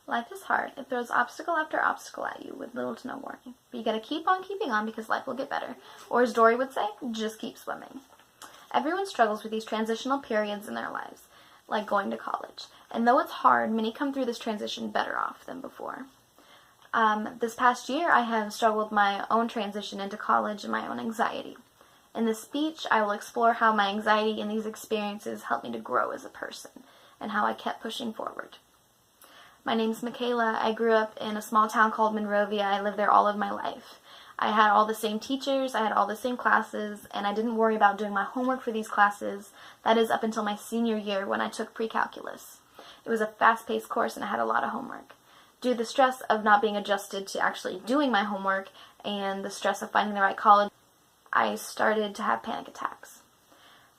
Life is hard. It throws obstacle after obstacle at you with little to no warning. But you gotta keep on keeping on because life will get better. Or as Dory would say, just keep swimming. Everyone struggles with these transitional periods in their lives, like going to college. And though it's hard, many come through this transition better off than before. This past year, I have struggled with my own transition into college and my own anxiety. In this speech, I will explore how my anxiety and these experiences helped me to grow as a person, and how I kept pushing forward. My name's Michaela. I grew up in a small town called Monrovia. I lived there all of my life. I had all the same teachers, I had all the same classes, and I didn't worry about doing my homework for these classes. That is up until my senior year when I took pre-calculus. It was a fast-paced course and I had a lot of homework. Due to the stress of not being adjusted to actually doing my homework and the stress of finding the right college, I started to have panic attacks.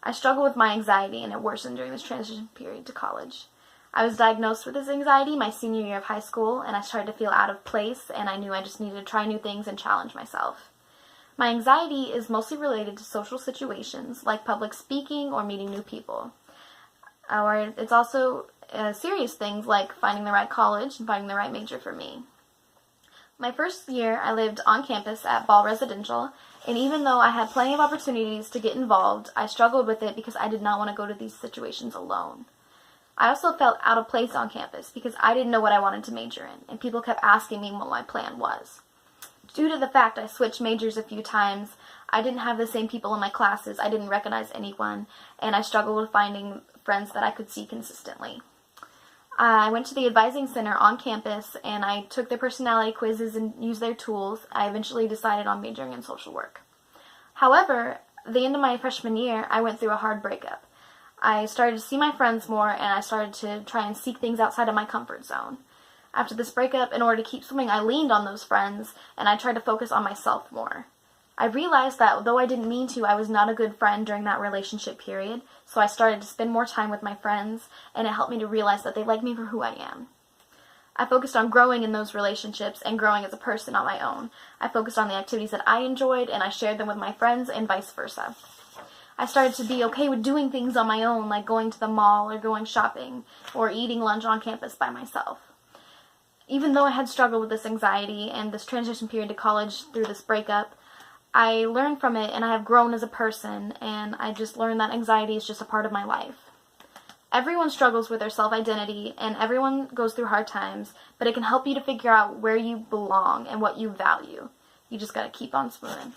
I struggled with my anxiety and it worsened during this transition period to college. I was diagnosed with this anxiety my senior year of high school, and I started to feel out of place, and I knew I just needed to try new things and challenge myself. My anxiety is mostly related to social situations, like public speaking or meeting new people. Or it's also serious things like finding the right college and finding the right major for me. My first year, I lived on campus at Ball Residential, and even though I had plenty of opportunities to get involved, I struggled with it because I did not want to go to these situations alone. I also felt out of place on campus because I didn't know what I wanted to major in, and people kept asking me what my plan was. Due to the fact I switched majors a few times, I didn't have the same people in my classes, I didn't recognize anyone, and I struggled with finding friends that I could see consistently. I went to the advising center on campus, and I took their personality quizzes and used their tools. I eventually decided on majoring in social work. However, at the end of my freshman year, I went through a hard breakup. I started to see my friends more, and I started to try and seek things outside of my comfort zone. After this breakup, in order to keep swimming, I leaned on those friends, and I tried to focus on myself more. I realized that though I didn't mean to, I was not a good friend during that relationship period, so I started to spend more time with my friends, and it helped me to realize that they like me for who I am. I focused on growing in those relationships and growing as a person on my own. I focused on the activities that I enjoyed, and I shared them with my friends, and vice versa. I started to be okay with doing things on my own, like going to the mall or going shopping or eating lunch on campus by myself. Even though I had struggled with this anxiety and this transition period to college through this breakup, I learned from it and I have grown as a person, and I just learned that anxiety is just a part of my life. Everyone struggles with their self-identity and everyone goes through hard times, but it can help you to figure out where you belong and what you value. You just gotta keep on swimming.